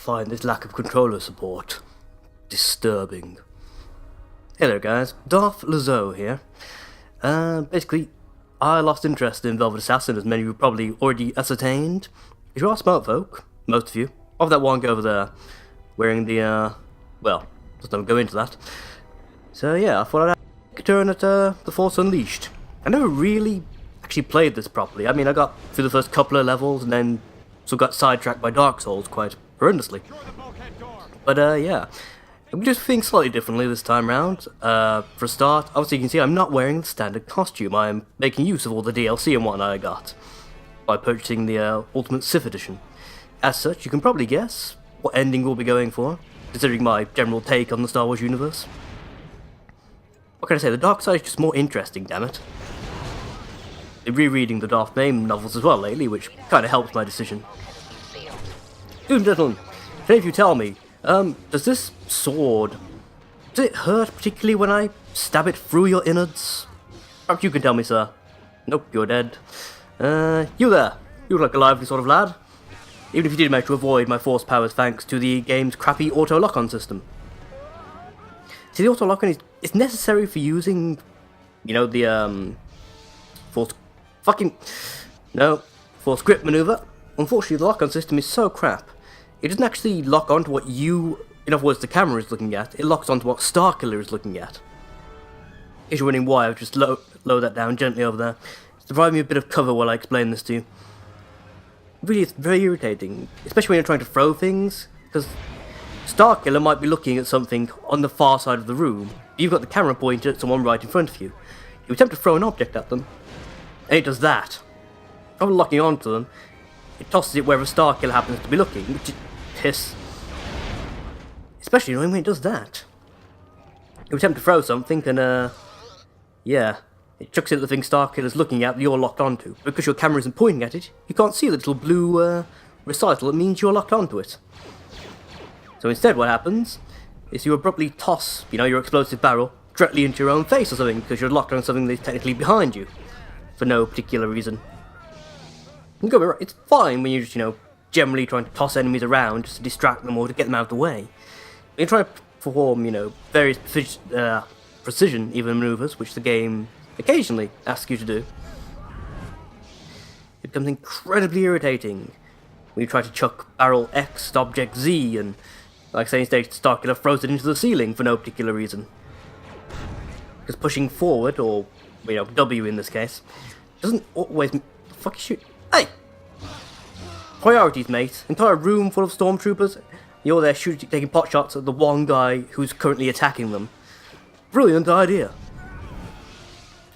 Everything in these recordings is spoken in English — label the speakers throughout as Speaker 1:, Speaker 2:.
Speaker 1: find this lack of controller support disturbing. Hey there guys, Darth Lzo here. Basically, I lost interest in Velvet Assassin, as many of you probably already ascertained. If you are smart folk, most of you, of that one guy over there, wearing the, well, let's not go into that. So yeah, I thought I'd take a turn at The Force Unleashed. I never really actually played this properly. I mean, I got through the first couple of levels and then sort of got sidetracked by Dark Souls quite horrendously. But yeah, I'm just thinking slightly differently this time round. For a start, obviously you can see I'm not wearing the standard costume. I'm making use of all the DLC and whatnot I got by purchasing the Ultimate Sith Edition. As such, you can probably guess what ending we'll be going for, considering my general take on the Star Wars universe. What can I say, the dark side is just more interesting, damn it. Been rereading the Darth Maul novels as well lately, which kind of helps my decision. Dude and gentlemen, can any of you tell me, does this sword, does it hurt particularly when I stab it through your innards? Perhaps you can tell me, sir. Nope, you're dead. You there, you look like a lively sort of lad. Even if you did manage to avoid my force powers thanks to the game's crappy auto-lock-on system. See, the auto-lock-on is necessary for using, you know, the, force grip maneuver. Unfortunately, the lock-on system is so crap. It doesn't actually lock onto what you, in other words, the camera is looking at. It locks onto what Starkiller is looking at. If you're wondering why, I'll just lower that down gently over there. It's to provide me a bit of cover while I explain this to you. Really, it's very irritating, especially when you're trying to throw things, because Starkiller might be looking at something on the far side of the room. You've got the camera pointed at someone right in front of you. You attempt to throw an object at them, and it does that. Rather than locking onto them, it tosses it wherever Starkiller happens to be looking, which is piss. Especially annoying when it does that. You attempt to throw something, and yeah, it chucks it at the thing Starkiller's looking at that you're locked onto. Because your camera isn't pointing at it, you can't see the little blue recital that means you're locked onto it. So instead what happens is you abruptly toss, you know, your explosive barrel directly into your own face or something, because you're locked on something that's technically behind you, for no particular reason. And go right, it's fine when you're just, you know, generally trying to toss enemies around just to distract them or to get them out of the way. When you're trying to perform, you know, various precision even maneuvers, which the game occasionally asks you to do, it becomes incredibly irritating when you try to chuck barrel X to object Z, and like I say, instead Starkiller throws it into the ceiling for no particular reason. Because pushing forward, or, you know, W in this case, doesn't always... The fuck you shoot? Hey! Priorities, mate. Entire room full of stormtroopers. You're there shooting, taking pot shots at the one guy who's currently attacking them. Brilliant idea.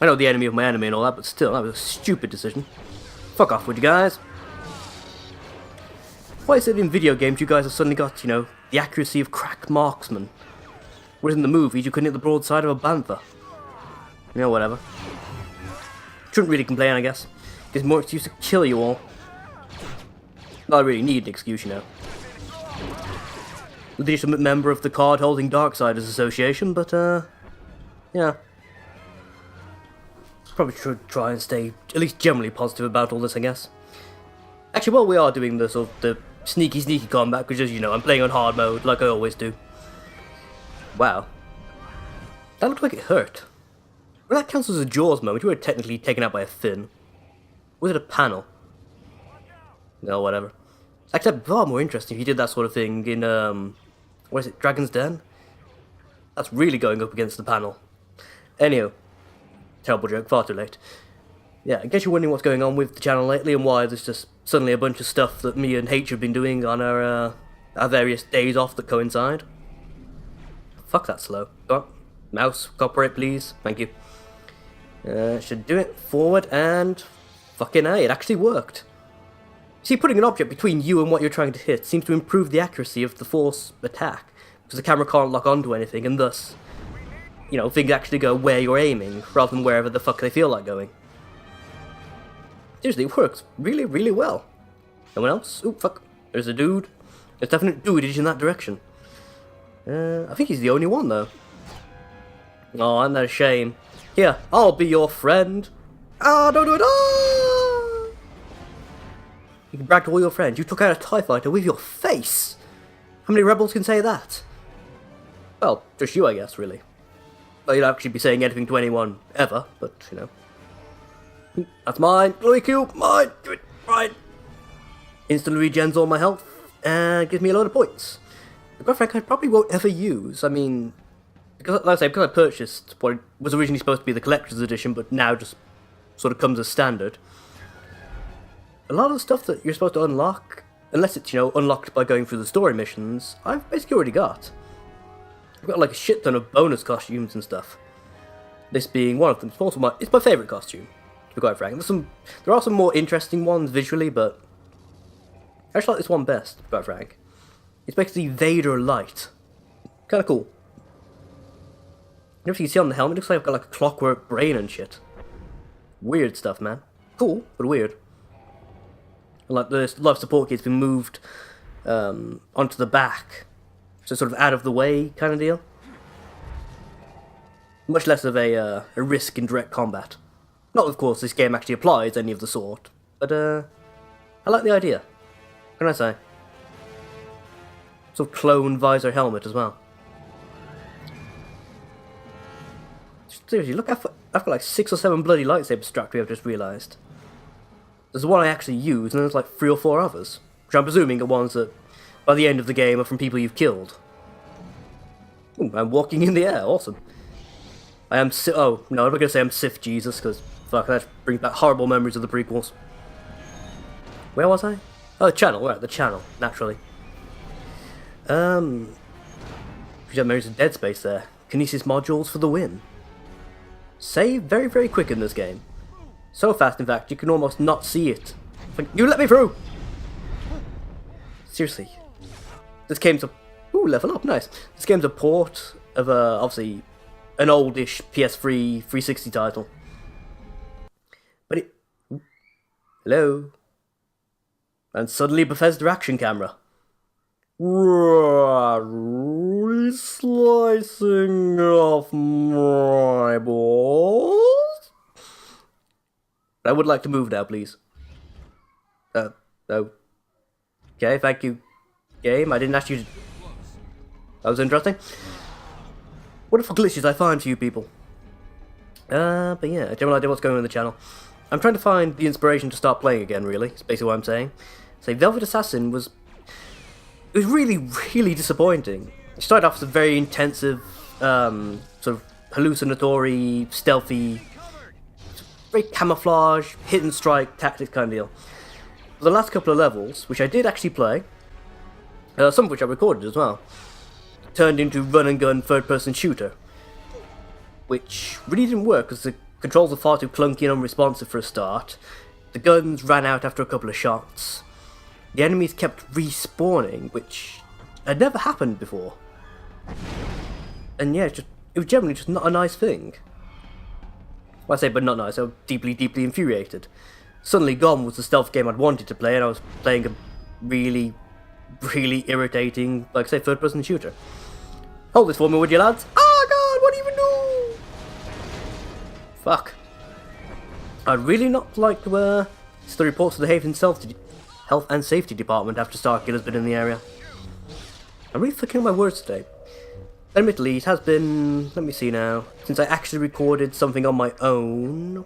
Speaker 1: I know the enemy of my enemy and all that, but still, that was a stupid decision. Fuck off, would you guys? Why is it in video games you guys have suddenly got, you know, the accuracy of crack marksmen? Whereas in the movies you couldn't hit the broadside of a bantha. You know, whatever. Shouldn't really complain, I guess. Gives more excuse to kill you all. Not really need an excuse, you know. Legitimate member of the card-holding Darksiders Association, but, yeah. Probably should try and stay at least generally positive about all this, I guess. Actually, while we are doing the sort of the sneaky combat, because as you know, I'm playing on hard mode, like I always do. Wow. That looked like it hurt. Well, that counts as a Jaws moment. You were technically taken out by a fin. Was it a panel? No, whatever. Actually, far more interesting if you did that sort of thing in, what is it, Dragon's Den? That's really going up against the panel. Anyhow. Terrible joke, far too late. Yeah, in case you're wondering what's going on with the channel lately and why there's just suddenly a bunch of stuff that me and H have been doing on our various days off that coincide. Fuck that slow. Go on. Mouse, cooperate please. Thank you. Should do it. Forward and... Fucking A, it actually worked. See, putting an object between you and what you're trying to hit seems to improve the accuracy of the force attack, because the camera can't lock onto anything, and thus, you know, things actually go where you're aiming, rather than wherever the fuck they feel like going. Seriously, it works really, really well. No one else? Oop, fuck. There's a dude. There's definite dudeage in that direction. I think he's the only one, though. Oh, isn't that a shame? Here, I'll be your friend. Ah, don't do it! Ah! You can brag to all your friends. You took out a TIE fighter with your face. How many rebels can say that? Well, just you, I guess, really. Well, you'd actually be saying anything to anyone ever, but, you know. That's mine. Glowy cube, mine. Do it. Right. Instantly regens all my health and gives me a load of points. The quite frankly, I probably won't ever use. I mean, because, like I say, because I purchased what was originally supposed to be the collector's edition, but now just sort of comes as standard. A lot of the stuff that you're supposed to unlock, unless it's, you know, unlocked by going through the story missions, I've basically already got. I've got like a shit ton of bonus costumes and stuff. This being one of them. It's my favourite costume, to be quite frank. There are some more interesting ones visually, but I actually like this one best, to be quite frank. It's basically Vader light. Kind of cool. You know, if you can see on the helmet, it looks like I've got like a clockwork brain and shit. Weird stuff, man. Cool, but weird. And like the life support kit's been moved onto the back, so sort of out of the way kind of deal. Much less of a risk in direct combat. Not, of course, this game actually applies any of the sort, but I like the idea. What can I say? Sort of clone visor helmet as well. Seriously, look, I've got like 6 or 7 bloody lightsabers strapped to me, I've just realised. There's one I actually use, and there's like 3 or 4 others. Which I'm presuming are ones that, by the end of the game, are from people you've killed. Ooh, I'm walking in the air, awesome. I am oh, no, I'm not going to say I'm Sith Jesus, because, fuck, that brings back horrible memories of the prequels. Where was I? Oh, the channel, right, the channel, naturally. You have memories of Dead Space there. Kinesis modules for the win. Save very, very quick in this game. So fast, in fact, you can almost not see it. Like, you let me through! Seriously. This game's a... Ooh, level up, nice. This game's a port of, obviously, an oldish PS3 360 title. But it... Hello? And suddenly Bethesda action camera. Slicing off my balls. I would like to move now, please. Oh. Okay, thank you, game. I didn't ask you to... That was interesting. Wonderful glitches I find for you people. But yeah, general idea what's going on in the channel. I'm trying to find the inspiration to start playing again, really. That's basically what I'm saying. So Velvet Assassin was... It was really, really disappointing. It started off as a very intensive, sort of hallucinatory, stealthy, very camouflage, hit and strike tactics kind of deal. The last couple of levels, which I did actually play, some of which I recorded as well, turned into run and gun third person shooter, which really didn't work because the controls are far too clunky and unresponsive for a start. The guns ran out after a couple of shots. The enemies kept respawning, which had never happened before. And yeah, it was generally just not a nice thing. Well, I say, but not nice, I was deeply, deeply infuriated. Suddenly Gone was the stealth game I'd wanted to play, and I was playing a really, really irritating, like I say, third-person shooter. Hold this for me, would you, lads? Oh god, what do you even do? Fuck. I'd really not like to, it's the reports of the Health and Safety Department after Starkiller's been in the area. I'm really flicking my words today. Admittedly, it has been, let me see now, since I actually recorded something on my own.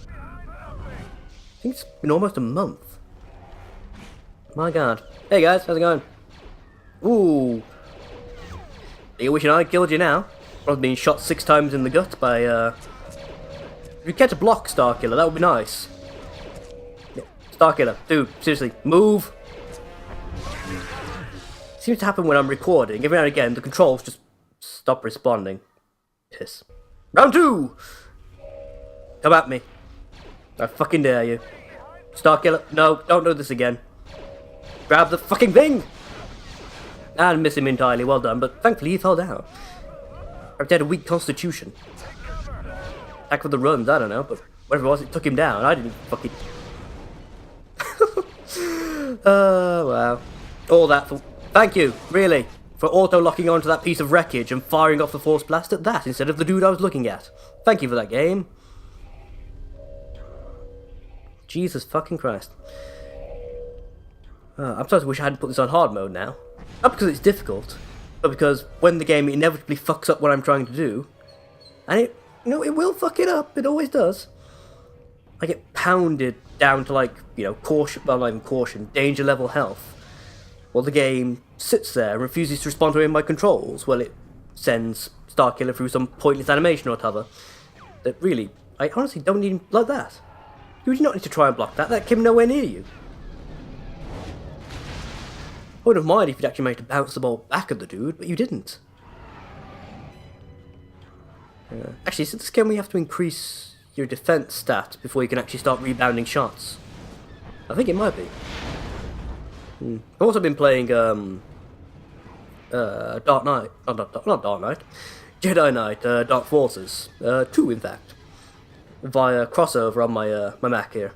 Speaker 1: I think it's been almost a month. My god. Hey guys, how's it going? Ooh. Are you wishing I killed you now? Probably being shot 6 times in the gut by, If you catch a block, Starkiller, that would be nice. Yeah. Starkiller, dude, seriously, move! Seems to happen when I'm recording. Every now and again, the controls just stop responding. Piss. Round 2! Come at me. I fucking dare you. Starkiller, no, don't do this again. Grab the fucking thing! And miss him entirely, well done, but thankfully he fell down. I've had a weak constitution. Back for the runs, I don't know, but whatever it was, it took him down. I didn't fucking... wow. All that for... Thank you, really, for auto-locking onto that piece of wreckage and firing off the force blast at that instead of the dude I was looking at. Thank you for that, game. Jesus fucking Christ. I'm starting to wish I hadn't put this on hard mode now. Not because it's difficult, but because when the game inevitably fucks up what I'm trying to do, and it, it will fuck it up, it always does. I get pounded down to like, caution, well not even caution, danger level health. While the game sits there and refuses to respond to any of my controls, well it sends Starkiller through some pointless animation or t'other. That really, I honestly don't need him like that. You do not need to try and block that, that came nowhere near you. I wouldn't have minded if you'd actually managed to bounce the ball back at the dude, but you didn't. Actually, since this game we have to increase your defense stat before you can actually start rebounding shots. I think it might be. I've also been playing Dark Knight, not Dark Knight, Jedi Knight, Dark Forces, 2 in fact, via crossover on my Mac here.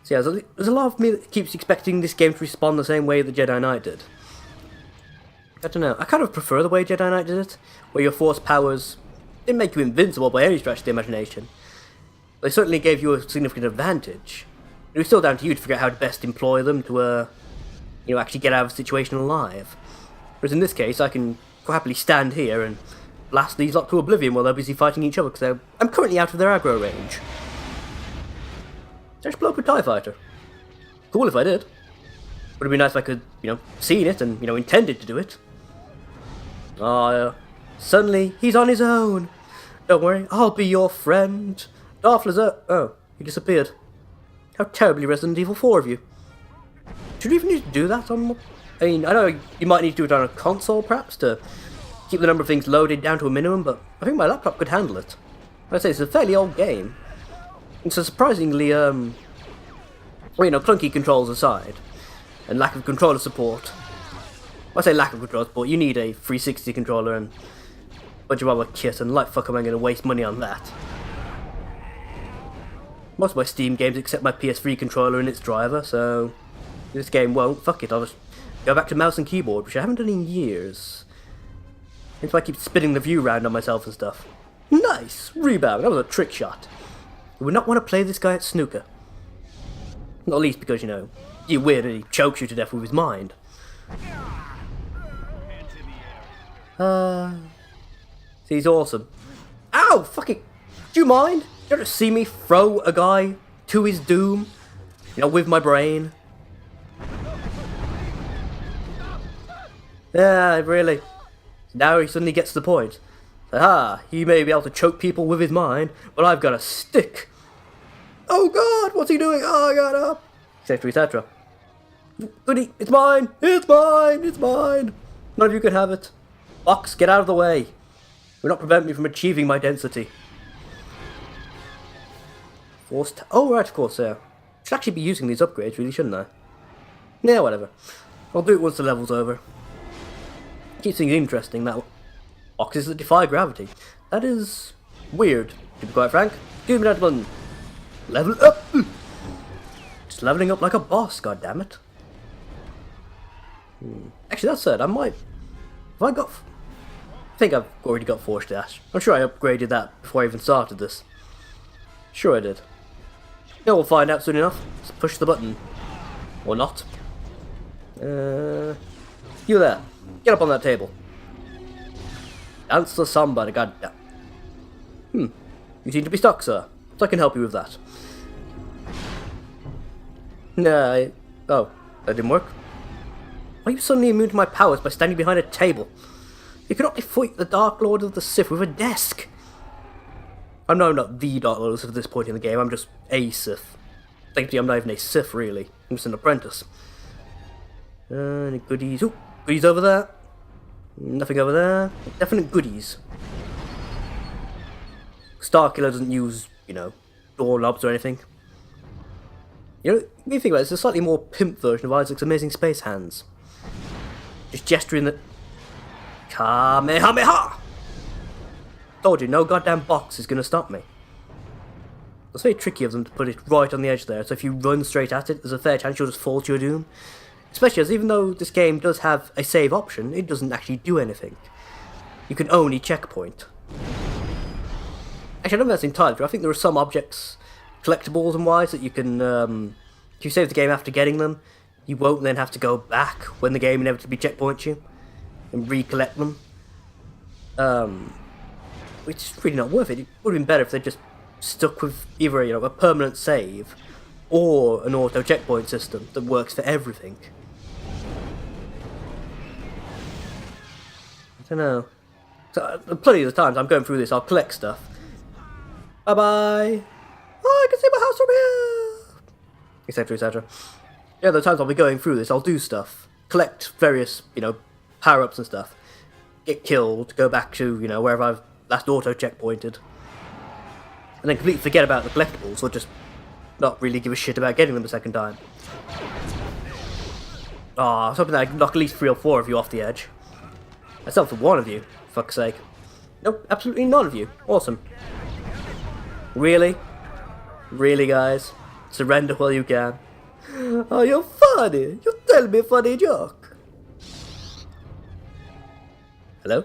Speaker 1: So yeah, there's a lot of me that keeps expecting this game to respond the same way that Jedi Knight did. I don't know, I kind of prefer the way Jedi Knight did it, where your force powers didn't make you invincible by any stretch of the imagination. They certainly gave you a significant advantage. It was still down to you to figure out how to best employ them to, actually get out of the situation alive. Whereas in this case, I can quite happily stand here and blast these lot to oblivion while they're busy fighting each other, because I'm currently out of their aggro range. Just blow up a TIE fighter. Cool if I did. Would have been nice if I could, seen it and, intended to do it. Suddenly, he's on his own. Don't worry, I'll be your friend. Darth Lzo. Oh, he disappeared. How terribly Resident Evil 4 of you. Should we even need to do that on... I mean, I know you might need to do it on a console, perhaps, to keep the number of things loaded down to a minimum, but I think my laptop could handle it. I'd say it's a fairly old game. It's a surprisingly, clunky controls aside, and lack of controller support. When I say lack of controller support, you need a 360 controller and a bunch of other kit, and like fuck am I going to waste money on that. Most of my Steam games accept my PS3 controller and its driver, so this game won't. Fuck it, I'll just go back to mouse and keyboard, which I haven't done in years. That's why I keep spinning the view round on myself and stuff. Nice! Rebound, that was a trick shot. You would not want to play this guy at snooker. Not least because, you're weird and he chokes you to death with his mind. He's awesome. Ow! Fucking... Do you mind? You ever see me throw a guy to his doom? With my brain? Yeah, really. Now he suddenly gets the point. Aha, he may be able to choke people with his mind, but I've got a stick. Oh god, what's he doing? Oh god, up. Etc, etc. Goody, it's mine! It's mine! It's mine! None of you can have it. Box, get out of the way. Will not prevent me from achieving my density. Forced. Oh, right, of course, yeah. Should actually be using these upgrades, really, shouldn't I? Yeah, whatever. I'll do it once the level's over. Keeps things interesting, that boxes that defy gravity. That is weird, to be quite frank. Excuse me, gentlemen. Level up! Just leveling up like a boss, goddammit. Actually, that said, I might... I think I've already got Force Dash. I'm sure I upgraded that before I even started this. Sure I did. Yeah, we'll find out soon enough. Just push the button. Or not. You there. Get up on that table. Dance the samba, goddamn. You seem to be stuck, sir. So I can help you with that. Nah, oh, that didn't work. Why are you suddenly immune to my powers by standing behind a table? You cannot defeat the Dark Lord of the Sith with a desk. I know I'm not the Dark Lord of the Sith at this point in the game, I'm just a Sith. Thankfully I'm not even a Sith really, I'm just an apprentice. Any goodies? Ooh, goodies over there. Nothing over there. Definite goodies. Starkiller doesn't use, doorknobs or anything. When you think about it, it's a slightly more pimp version of Isaac's amazing space hands. Just gesturing the... Kamehameha! Told you, no goddamn box is going to stop me. It's very tricky of them to put it right on the edge there, so if you run straight at it, there's a fair chance you'll just fall to your doom. Especially as even though this game does have a save option, it doesn't actually do anything. You can only checkpoint. Actually, I don't think that's entirely true. I think there are some objects, collectibles and wise, that you can, if you save the game after getting them, you won't then have to go back when the game inevitably checkpoints you and recollect them. Which is really not worth it. It would have been better if they just stuck with either, you know, a permanent save or an auto checkpoint system that works for everything. I don't know. So, plenty of the times I'm going through this, I'll collect stuff. Bye bye. Oh, I can see my house from here. Etc. etc. Yeah, the times I'll be going through this, I'll do stuff, collect various, you know, power-ups and stuff, get killed, go back to, you know, wherever I've last auto checkpointed, and then completely forget about the collectibles, or just not really give a shit about getting them the second time. Ah, I was hoping that I could knock at least 3 or 4 of you off the edge. I settled for 1 of you, for fuck's sake. Nope, absolutely none of you. Awesome. Really? Really, guys? Surrender while you can. Oh, you're funny. You tell me a funny joke. Hello?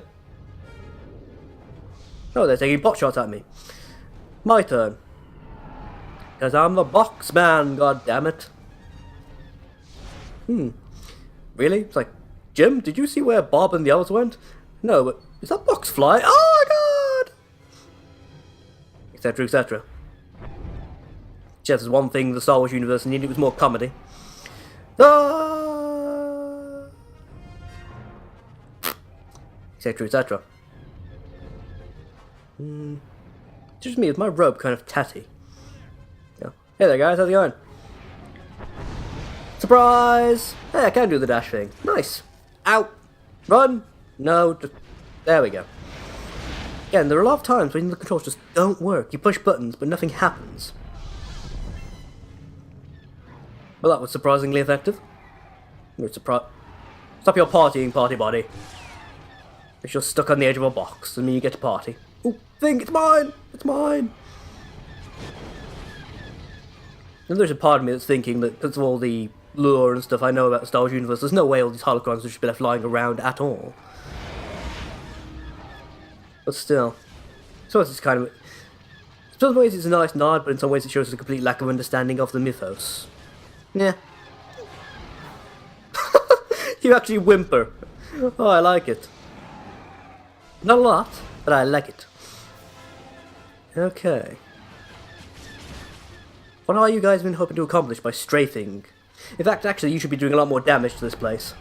Speaker 1: Oh, they're taking pot shots at me. My turn. Because I'm the box man, goddammit. Really? It's like, Jim, did you see where Bob and the others went? No, but is that box fly? Oh my god! Etc. etc. Just as one thing the Star Wars universe needed, it was more comedy. Etc. etc. Just me with my robe kind of tatty. Yeah. Hey there guys, how's it going? Surprise! Hey, I can do the dash thing. Nice. Out! Run! No, just... There we go. Again, there are a lot of times when the controls just don't work. You push buttons, but nothing happens. Well, that was surprisingly effective. Stop your partying, party body. If you're stuck on the edge of a box, and then you get to party. Ooh, thing, it's mine! It's mine! And there's a part of me that's thinking that because of all the lore and stuff I know about the Star Wars universe, there's no way all these holocrons should be left lying around at all. But still. So it's kind of... In some ways it's a nice nod, but in some ways it shows a complete lack of understanding of the mythos. Yeah. You actually whimper. Oh, I like it. Not a lot, but I like it. Okay. What are you guys been hoping to accomplish by strafing? In fact, actually, you should be doing a lot more damage to this place.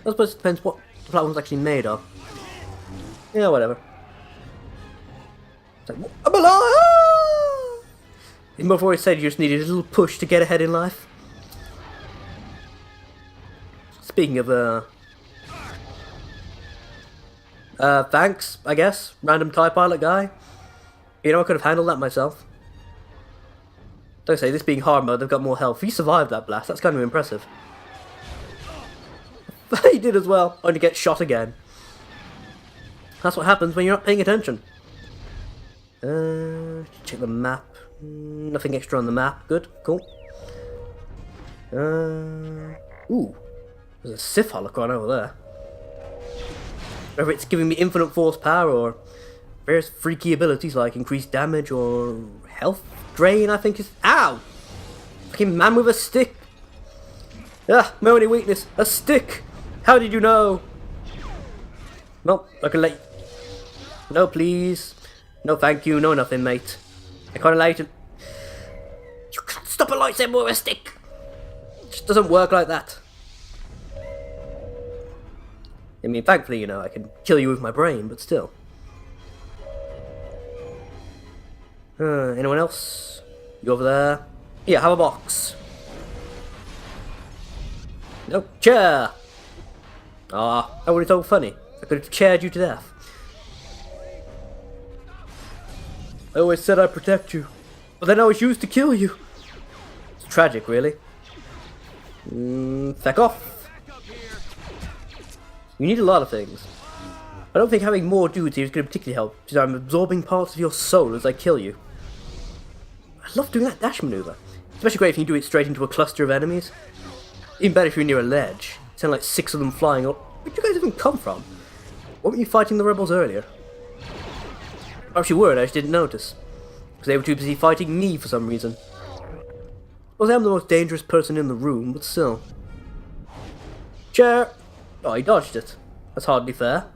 Speaker 1: I suppose it depends what the platform's actually made of. Yeah, whatever. It's like, I'm alive! Ah! Even before he said you just needed a little push to get ahead in life. Speaking of, thanks, I guess. Random TIE pilot guy. You know, I could have handled that myself. Don't say, this being hard mode, they've got more health. He survived that blast, that's kind of impressive. He did as well, only get shot again. That's what happens when you're not paying attention. Check the map. Nothing extra on the map. Good, cool. Ooh. There's a Sith holocron over there. Whether it's giving me infinite force power or various freaky abilities like increased damage or health drain, I think is... Ow! Fucking man with a stick! Ah, my only weakness, a stick! How did you know? No, I can let... No, please. No, thank you. No, nothing, mate. I can't allow you to... You can't stop a lightsaber with a stick! It just doesn't work like that. I mean, thankfully, you know, I can kill you with my brain, but still. Anyone else? You over there? Yeah, have a box. No, chair! Ah, that would have told funny. I could have chaired you to death. I always said I'd protect you, but then I was used to kill you. It's tragic, really. Feck off. You need a lot of things. I don't think having more dudes here is going to particularly help, because I'm absorbing parts of your soul as I kill you. I love doing that dash maneuver. Especially great if you do it straight into a cluster of enemies. Even better if you're near a ledge. Sound like 6 of them flying up. Where'd you guys even come from? Weren't you fighting the rebels earlier? Perhaps you were and I just didn't notice. Because they were too busy fighting me for some reason. Well, I'm the most dangerous person in the room, but still. Chair! Oh, he dodged it. That's hardly fair.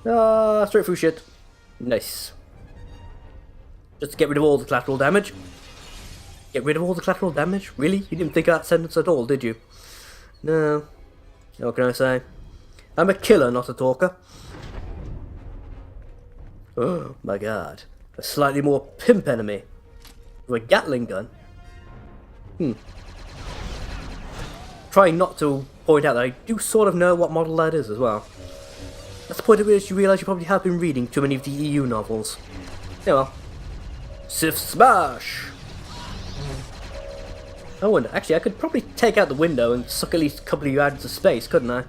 Speaker 1: Straight through shit. Nice. Just to get rid of all the collateral damage. Get rid of all the collateral damage? Really? You didn't think of that sentence at all, did you? No. What can I say? I'm a killer, not a talker. Oh my god. A slightly more pimp enemy. With a Gatling gun. Trying not to point out that I do sort of know what model that is as well. That's the point at which you realise you probably have been reading too many of the EU novels. Yeah, well. Sith Smash! I wonder, actually I could probably take out the window and suck at least a couple of you out into space, couldn't I?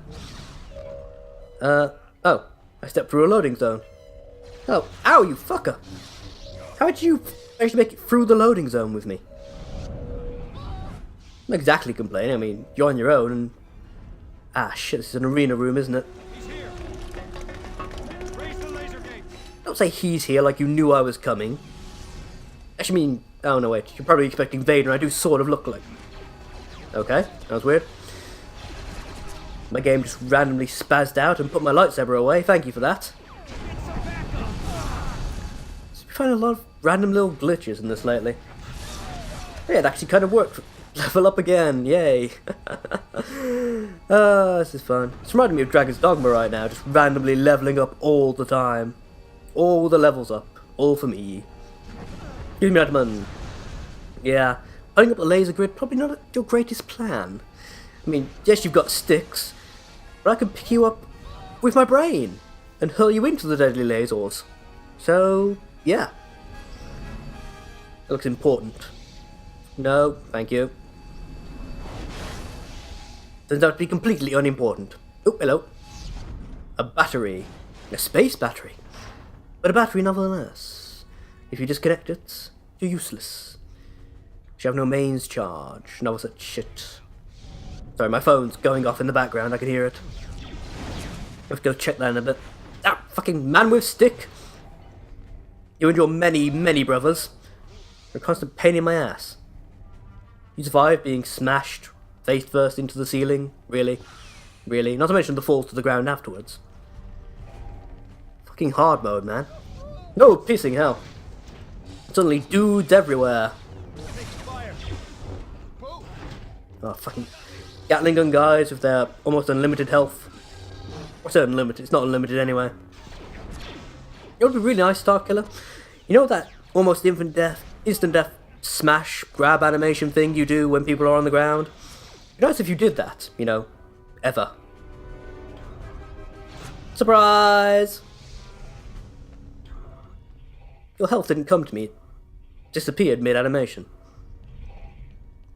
Speaker 1: Oh. I stepped through a loading zone. Oh, ow, you fucker! How did you actually make it through the loading zone with me? I'm not exactly complaining, I mean, you're on your own and... Ah, shit, this is an arena room, isn't it?
Speaker 2: He's here. Raise the laser gate.
Speaker 1: Don't say he's here like you knew I was coming. Actually, I mean... Oh, no, wait, you're probably expecting Vader, and I do sort of look like... Okay, that was weird. My game just randomly spazzed out and put my lightsaber away, thank you for that. We find a lot of random little glitches in this lately. Yeah, it actually kind of worked. Level up again, yay. This is fun. It's reminding me of Dragon's Dogma right now, just randomly leveling up all the time. All the levels up, all for me. Give me that man. Yeah, putting up a laser grid, probably not your greatest plan. I mean, yes, you've got sticks, but I can pick you up with my brain and hurl you into the deadly lasers. So, yeah. It looks important. No, thank you. Turns out to be completely unimportant. Oh, hello. A battery. A space battery. But a battery nonetheless. If you disconnect it, you're useless. You have no mains charge. No such shit. Sorry, my phone's going off in the background. I can hear it. Let's go check that in a bit. Ah, fucking man with stick. You and your many, many brothers. You're a constant pain in my ass. You survived being smashed face first into the ceiling? Really? Really? Not to mention the fall to the ground afterwards. Fucking hard mode, man. No, pissing hell. Suddenly dudes everywhere. Oh, fucking Gatling gun guys with their almost unlimited health. What's unlimited? It's not unlimited anyway. You know what would be really nice, Star Killer? You know that almost instant death smash grab animation thing you do when people are on the ground? It'd be nice if you did that, you know, ever. Surprise! Your health didn't come to me. It disappeared mid-animation.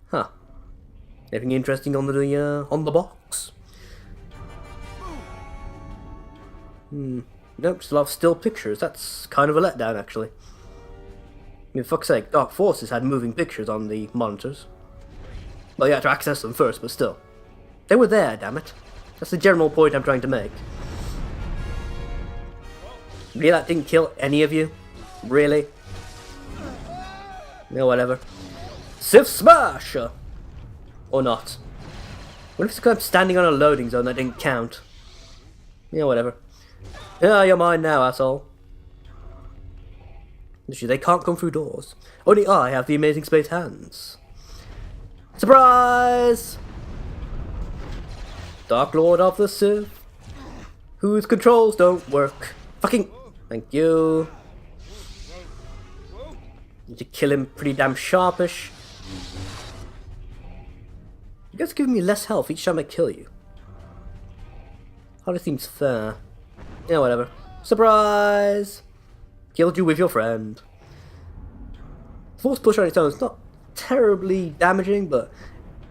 Speaker 1: Huh. Anything interesting on the box? Nope, just a lot of still pictures. That's kind of a letdown, actually. I mean, for fuck's sake, Dark Forces had moving pictures on the monitors. Well, you had to access them first, but still. They were there, damn it. That's the general point I'm trying to make. Really, that didn't kill any of you? Really? Yeah, whatever. Sith Smash! Or not. What if I'm standing on a loading zone that didn't count? Yeah, whatever. Yeah, you're mine now, asshole. Literally, they can't come through doors. Only I have the amazing space hands. Surprise! Dark Lord of the Sith, whose controls don't work. Fucking... Thank you. Need to kill him pretty damn sharpish. You guys are giving me less health each time I kill you. Hardly seems fair. Yeah, whatever. Surprise! Killed you with your friend. Force push on its own is not terribly damaging, but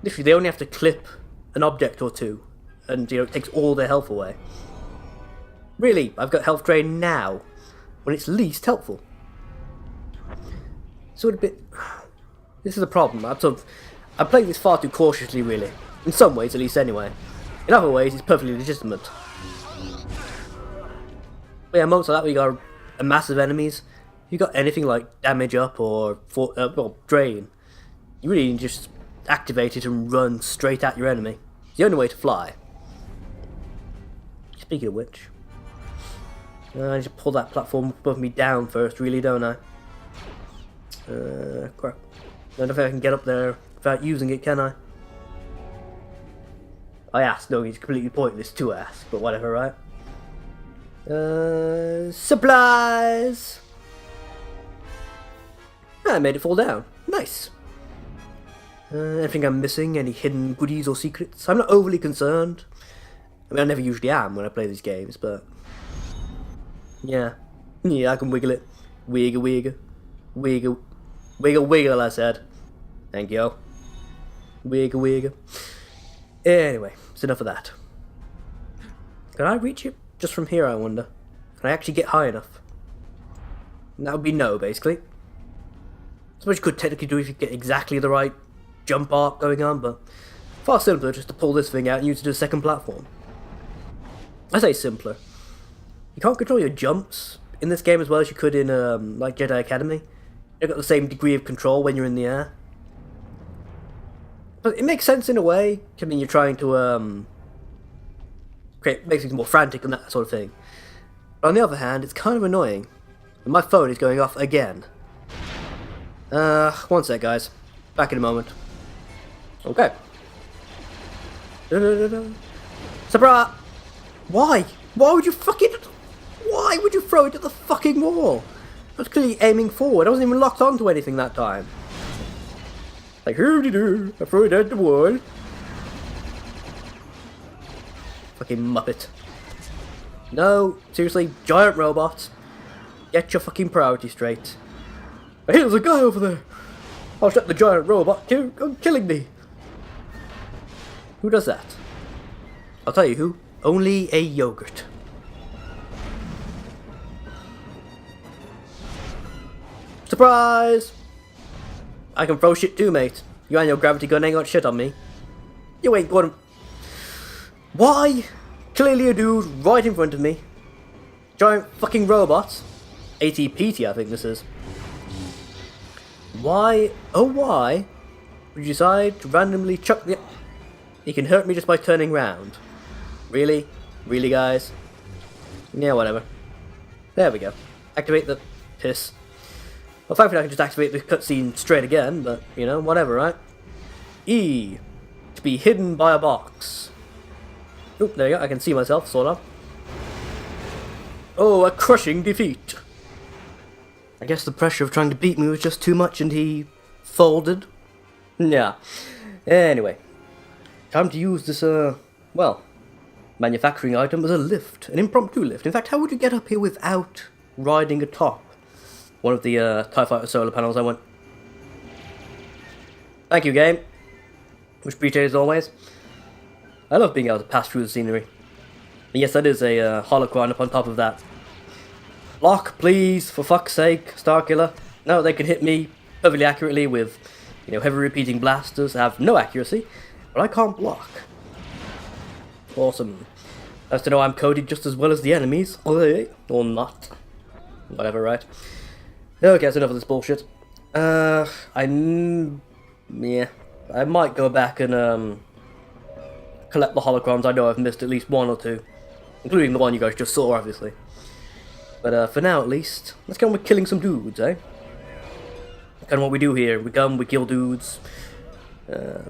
Speaker 1: literally they only have to clip an object or two, and you know it takes all their health away. Really, I've got health drain now, when it's least helpful. So a bit. This is a problem. I'm playing this far too cautiously, really. In some ways, at least, anyway. In other ways, it's perfectly legitimate. But yeah, moments like that where you got massive enemies, you got anything like damage up or drain, You really need to just activate it and run straight at your enemy. It's the only way to fly. Speaking of which, I need to pull that platform above me down first, really, don't I? Crap. I don't know if I can get up there without using it, can I? I asked, no, it's completely pointless to ask, but whatever, right? Supplies! I made it fall down. Nice. Anything I'm missing? Any hidden goodies or secrets? I'm not overly concerned. I mean, I never usually am when I play these games, but... Yeah. Yeah, I can wiggle it. Wiggle, wiggle. Wiggle. Wiggle, wiggle, I said. Thank you. Wiggle, wiggle. Anyway, it's enough of that. Can I reach it just from here, I wonder? Can I actually get high enough? And that would be no, basically. I suppose you could technically do if you get exactly the right jump arc going on, but far simpler just to pull this thing out and use it as a second platform. I say simpler. You can't control your jumps in this game as well as you could in like Jedi Academy. You've got the same degree of control when you're in the air. But it makes sense in a way. I mean, you're trying to make things more frantic and that sort of thing. But on the other hand, it's kind of annoying. And my phone is going off again. One sec, guys. Back in a moment. Okay. Surprise! Why? Why would you fucking... Why would you throw it at the fucking wall? I was clearly aiming forward. I wasn't even locked onto anything that time. Like, hoo-de-doo, I threw it at the wall. Fucking muppet. No, seriously, giant robots. Get your fucking priorities straight. Hey, there's a guy over there. I'll shut the giant robot killing me. Who does that? I'll tell you who. Only a yogurt. Surprise! I can throw shit too, mate. You and your gravity gun ain't got shit on me. You ain't gonna... Why? Clearly a dude right in front of me. Giant fucking robots. ATPT, I think this is. Why, oh why, would you decide to randomly chuck the... You can hurt me just by turning round. Really? Really, guys? Yeah, whatever. There we go. Activate the piss. Well, thankfully I can just activate the cutscene straight again, but, you know, whatever, right? E. To be hidden by a box. Oop, there you go, I can see myself, sort of. Oh, a crushing defeat. I guess the pressure of trying to beat me was just too much and he folded. Yeah. Anyway. Time to use this, well, manufacturing item as a lift. An impromptu lift. In fact, how would you get up here without riding atop one of the, TIE Fighter solar panels? I went... Thank you, game. Much appreciated as always. I love being able to pass through the scenery. And yes, that is a holocron up on top of that. Block, please, for fuck's sake, Starkiller. No, they can hit me perfectly accurately with, you know, heavy repeating blasters. Have no accuracy, but I can't block. Awesome. Nice to know I'm coded just as well as the enemies. Or not. Whatever, right? Okay, that's enough of this bullshit. Yeah. I might go back and, collect the holocrons. I know I've missed at least one or two. Including the one you guys just saw, obviously. But for now, at least, let's get on with killing some dudes, eh? Kind of what we do here. We come, we kill dudes. Yeah,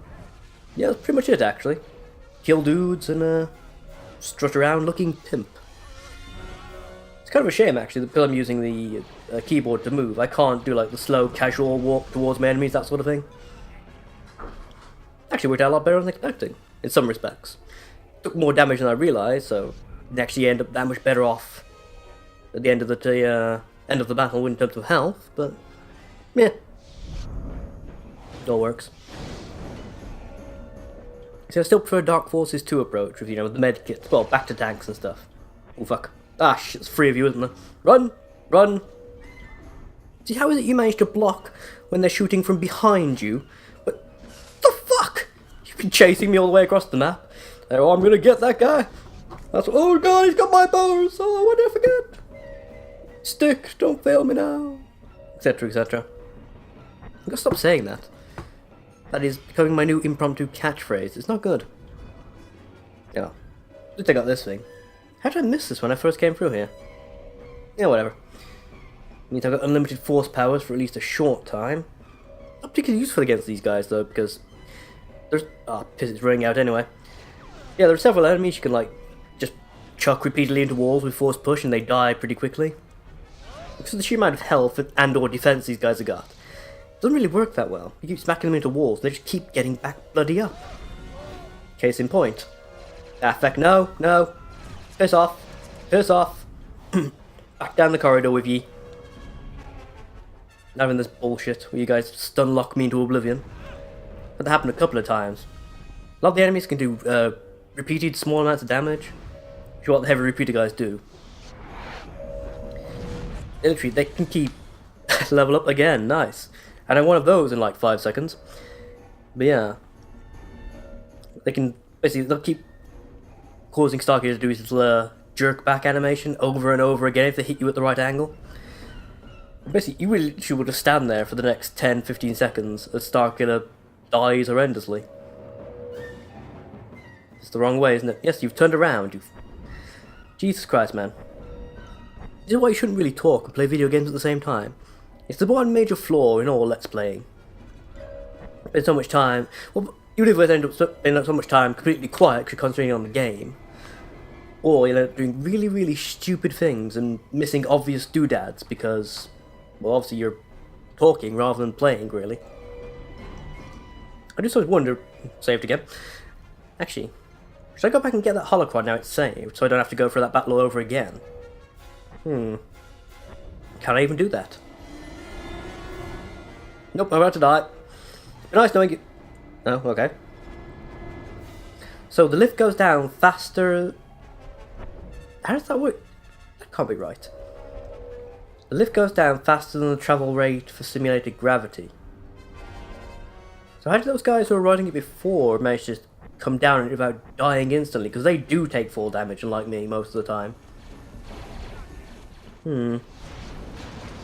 Speaker 1: that's pretty much it, actually. Kill dudes and strut around looking pimp. It's kind of a shame, actually, that because I'm using the keyboard to move, I can't do, like, the slow, casual walk towards my enemies, that sort of thing. Actually worked out a lot better than expecting, in some respects. Took more damage than I realised, so actually end up that much better off at the end of the battle in terms of health, but yeah, it all works. So I still prefer Dark Forces 2 approach with, you know, the med kits, well, back to tanks and stuff. Oh fuck. Ah shit, it's 3 of you, isn't there? Run! Run! See, how is it you manage to block when they're shooting from behind you? But the fuck? You've been chasing me all the way across the map. Oh, I'm gonna get that guy. That's, oh god, he's got my bows. Oh, what did I forget? Stick, don't fail me now. Etc, etc. I'm gonna stop saying that. That is becoming my new impromptu catchphrase. It's not good. Yeah. Let's take out this thing. How did I miss this when I first came through here? Yeah, whatever. Means I've got unlimited force powers for at least a short time. Not particularly useful against these guys though, because there's piss, it's running out anyway. Yeah, there are several enemies you can like just chuck repeatedly into walls with force push and they die pretty quickly. Because of the sheer amount of health and or defense these guys have got. It doesn't really work that well. You keep smacking them into walls and they just keep getting back bloody up. Case in point. Ah, feck, no. Piss off. Piss off. Back down the corridor with ye. Not having this bullshit where you guys stun lock me into oblivion. But that happened a couple of times. A lot of the enemies can do repeated small amounts of damage. Which is what the heavy repeater guys do. Literally, they can keep level up again, nice. And I one of those in like 5 seconds. But yeah. They can basically, they'll keep causing Starkiller to do his little jerk back animation over and over again if they hit you at the right angle. Basically, you really literally will just stand there for the next 10-15 seconds as Starkiller dies horrendously. It's the wrong way, isn't it? Yes, you've turned around, you've... Jesus Christ, man. This is why you shouldn't really talk and play video games at the same time. It's the one major flaw in all Let's Playing. Spend so much time... Well, you either end up spending so much time completely quiet because you're concentrating on the game, or you'll end up doing really, really stupid things and missing obvious doodads because... Well, obviously you're talking rather than playing, really. I just always wonder... Saved again. Actually, should I go back and get that holocron now it's saved, so I don't have to go through that battle all over again? Can I even do that? Nope, I'm about to die. Be nice knowing you... Oh, okay. So the lift goes down faster... How does that work? That can't be right. The lift goes down faster than the travel rate for simulated gravity. So how did those guys who were riding it before manage to just come down without dying instantly? Because they do take fall damage, unlike me, most of the time.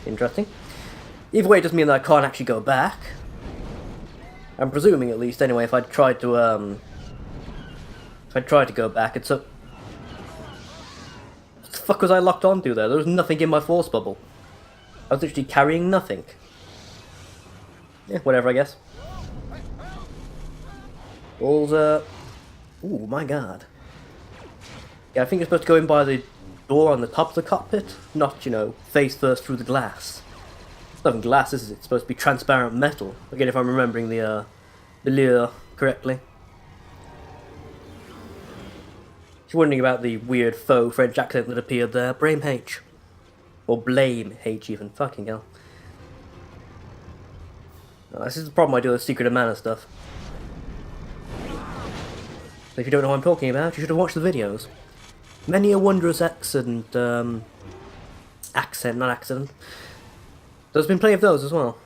Speaker 1: Interesting. Either way, it doesn't mean that I can't actually go back. I'm presuming, at least, anyway, if I'd tried to, go back, it's a... What the fuck was I locked onto there? There was nothing in my force bubble. I was literally carrying nothing. Yeah, whatever, I guess. Balls, Ooh, my god. Yeah, I think you're supposed to go in by the door on the top of the cockpit, not, you know, face first through the glass. It's not even glass, is it? It's supposed to be transparent metal. Again, if I'm remembering the lure correctly. If you're wondering about the weird faux French accent that appeared there, blame H. Or blame H even, fucking hell. No, this is the problem I do with Secret of Mana stuff. If you don't know what I'm talking about, you should have watched the videos. Many a wondrous accent, not accident. There's been plenty of those as well.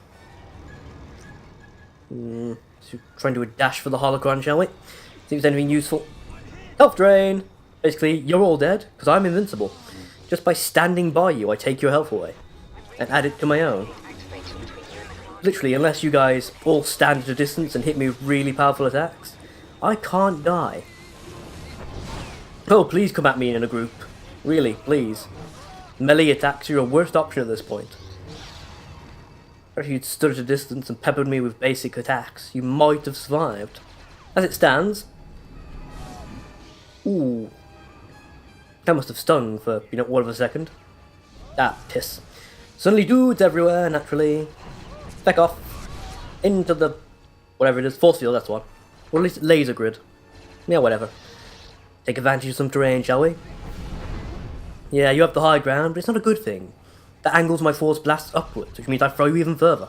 Speaker 1: So try and do a dash for the holocron, shall we? See if there's anything useful. Health drain! Basically, you're all dead, because I'm invincible. Just by standing by you, I take your health away. And add it to my own. Literally, unless you guys all stand at a distance and hit me with really powerful attacks, I can't die. Oh, please come at me in a group. Really, please. Melee attacks are your worst option at this point. If you'd stood at a distance and peppered me with basic attacks, you might have survived. As it stands... Ooh. That must have stung for, you know, all of a second. Ah, piss. Suddenly dudes everywhere, naturally. Back off. Into the... whatever it is. Force field, that's one. Or at least laser grid. Yeah, whatever. Take advantage of some terrain, shall we? Yeah, you have the high ground, but it's not a good thing. That angles my force blasts upwards, which means I throw you even further.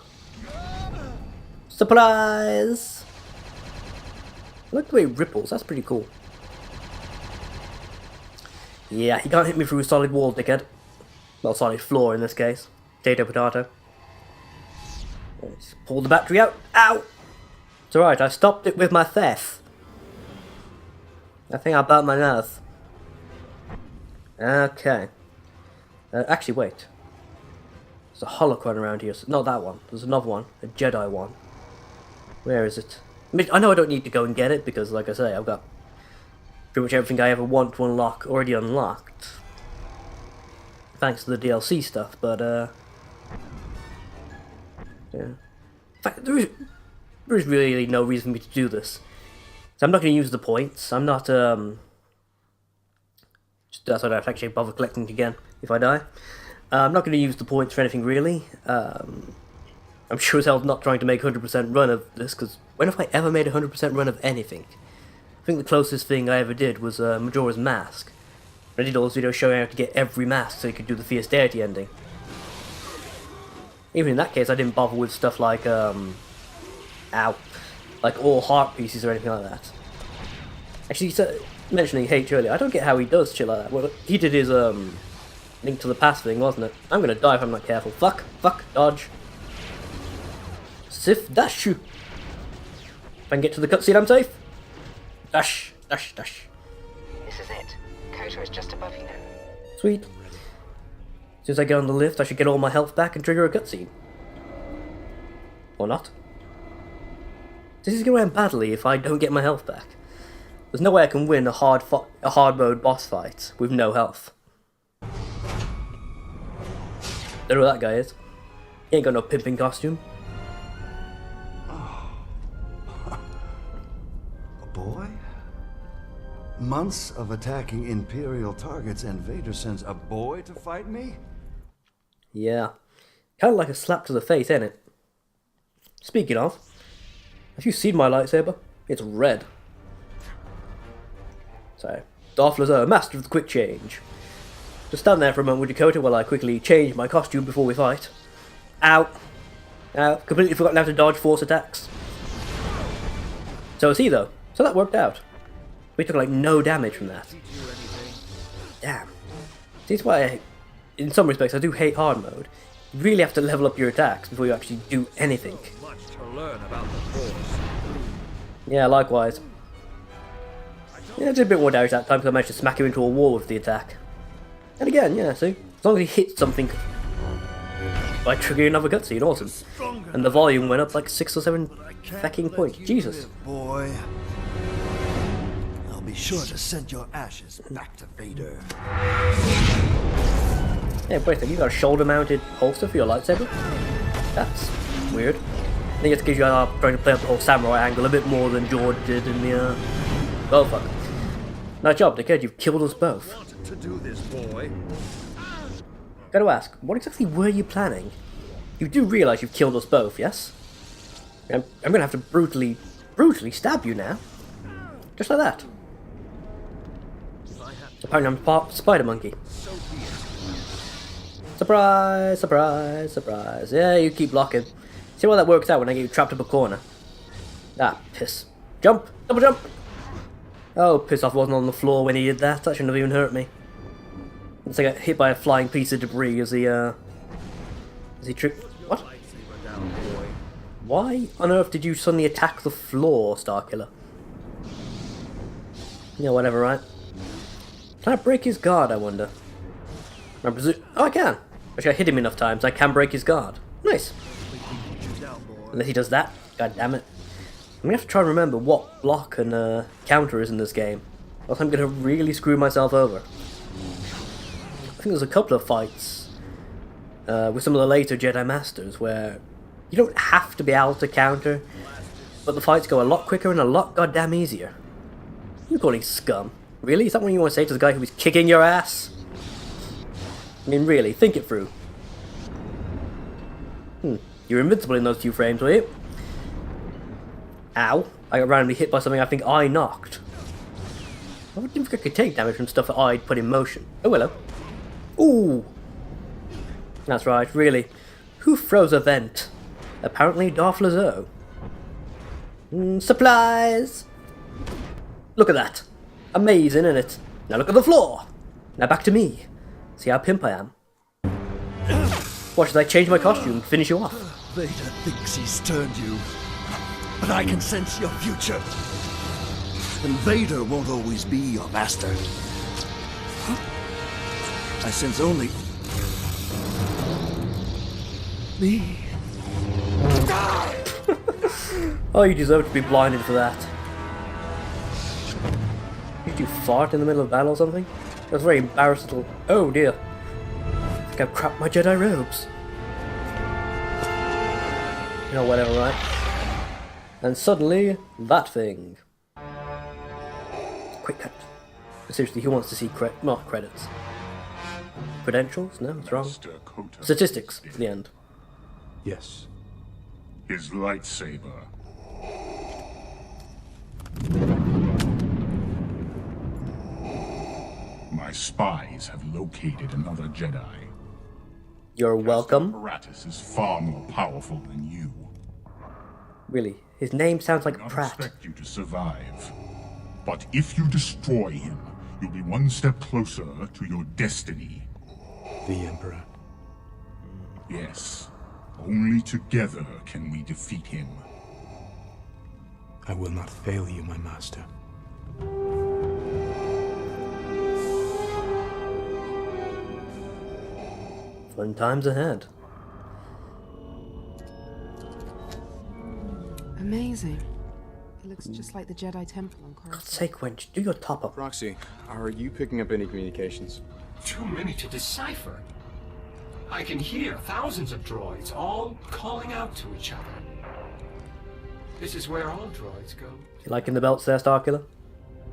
Speaker 1: Surprise! I like the way it ripples, that's pretty cool. Yeah, he can't hit me through a solid wall, dickhead. Well, solid floor in this case. Potato. Let's pull the battery out. Ow! It's alright, I stopped it with my theft. I think I burnt my nose. Okay. Actually, wait. There's a holocron around here. Not that one. There's another one. A Jedi one. Where is it? mean, I know I don't need to go and get it because, like I say, I've got pretty much everything I ever want to unlock already unlocked. Thanks to the DLC stuff, but, yeah. In fact, there is really no reason for me to do this. So I'm not going to use the points. I'm not, that's why I don't actually bother collecting again if I die. I'm not going to use the points for anything, really. I'm sure as hell not trying to make 100% run of this, because when have I ever made a 100% run of anything? I think the closest thing I ever did was Majora's Mask. I did all those videos showing how to get every mask so you could do the Fierce Deity ending. Even in that case, I didn't bother with stuff like, like all heart pieces or anything like that. Actually, so, mentioning H earlier, I don't get how he does shit like that. Well, he did his, Link to the Past thing, wasn't it? I'm gonna die if I'm not careful. Fuck, dodge. Sif, dash you. If I can get to the cutscene, I'm safe. Dash.
Speaker 3: This is it. Kotor is just above you now.
Speaker 1: Sweet. As soon as I get on the lift, I should get all my health back and trigger a cutscene. Or not. This is going to end badly if I don't get my health back. There's no way I can win a hard mode boss fight with no health. Don't know who that guy is. He ain't got no pimping costume.
Speaker 4: A boy? Months of attacking Imperial targets and Vader sends a boy to fight me?
Speaker 1: Yeah. Kind of like a slap to the face, ain't it? Speaking of, have you seen my lightsaber? It's red. So, Darth Lzo, master of the quick change. Just stand there for a moment with Dakota while I quickly change my costume before we fight. Ow. Ow. Completely forgotten how to dodge force attacks. So is he though. So that worked out. We took like no damage from that. Damn. See, that's why in some respects I do hate hard mode. You really have to level up your attacks before you actually do anything.
Speaker 2: Much to learn about the Force.
Speaker 1: Yeah, likewise. Yeah, it's a bit more damage that time because I managed to smack him into a wall with the attack. And again, yeah, see? As long as he hits something by triggering another cutscene, awesome. And the volume went up like 6 or 7 fucking points. Jesus.
Speaker 4: Boy. I'll be sure to send your ashes back to Vader.
Speaker 1: Yeah, wait a second, you got a shoulder-mounted holster for your lightsaber? That's weird. I think it's because you are trying to play up the whole samurai angle a bit more than George did in the, oh fuck. Nice job, dickhead, you've killed us both.
Speaker 2: To do this, boy.
Speaker 1: Gotta ask, what exactly were you planning? You do realise you've killed us both, yes? I'm gonna have to brutally stab you now. Just like that. Apparently I'm part spider monkey. Surprise, surprise, surprise. Yeah, you keep blocking. See how that works out when I get you trapped up a corner. Ah, piss. Jump! Double jump! Oh, piss off wasn't on the floor when he did that. That shouldn't have even hurt me. It's like I got hit by a flying piece of debris as he tripped. What? Why on earth did you suddenly attack the floor, Starkiller? Yeah, whatever, right? Can I break his guard, I wonder? Oh, I can! Actually, I hit him enough times, I can break his guard. Nice. Unless he does that. God damn it. I'm gonna have to try and remember what block and counter is in this game. Else I'm gonna really screw myself over. I think there's a couple of fights with some of the later Jedi Masters where you don't have to be able to counter, but the fights go a lot quicker and a lot goddamn easier. You're calling scum. Really? Is that what you want to say to the guy who was kicking your ass? I mean, really, think it through. You're invincible in those few frames, were you? Ow. I got randomly hit by something I think I knocked. I didn't think I could take damage from stuff that I'd put in motion. Oh, hello. Ooh. That's right, really. Who throws a vent? Apparently Darth Lzo. Supplies! Look at that. Amazing, isn't it? Now look at the floor. Now back to me. See how pimp I am. What, should I change my costume to finish you off?
Speaker 4: Vader thinks he's turned you, but I can sense your future. And Vader won't always be your master. I sense only me.
Speaker 1: Oh, you deserve to be blinded for that. Did you fart in the middle of battle or something? That was very embarrassing. Oh dear. I think I've crapped my Jedi robes. You know, whatever, right? And suddenly, that thing. Quick cut. Seriously, who wants to see not credits? Credentials? No, it's wrong. Statistics, at the end.
Speaker 5: Yes.
Speaker 2: His lightsaber. My spies have located another Jedi.
Speaker 1: You're welcome.
Speaker 2: His apparatus is far more powerful than you.
Speaker 1: Really, his name sounds like
Speaker 2: I
Speaker 1: Pratt.
Speaker 2: expect you to survive. But if you destroy him, you'll be one step closer to your destiny.
Speaker 5: The Emperor.
Speaker 2: Yes. Only together can we defeat him.
Speaker 5: I will not fail you, my master.
Speaker 1: Fun times ahead.
Speaker 6: Amazing. It looks just like the Jedi Temple on Coruscant.
Speaker 1: God's sake, wench, do your top up.
Speaker 7: Roxy, are you picking up any communications?
Speaker 8: Too many to decipher. I can hear thousands of droids all calling out to each other. This is where all droids go.
Speaker 1: You liking the belts there, Starkiller?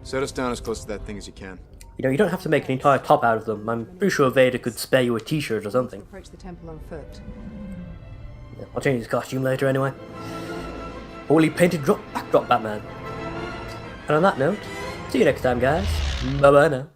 Speaker 7: Set us down as close to that thing as you can.
Speaker 1: You know, you don't have to make an entire top out of them. I'm pretty sure Vader could spare you a t-shirt or something.
Speaker 6: Approach the temple on foot.
Speaker 1: Yeah, I'll change his costume later anyway. Holy painted backdrop Batman. And on that note, see you next time, guys. Bye-bye now.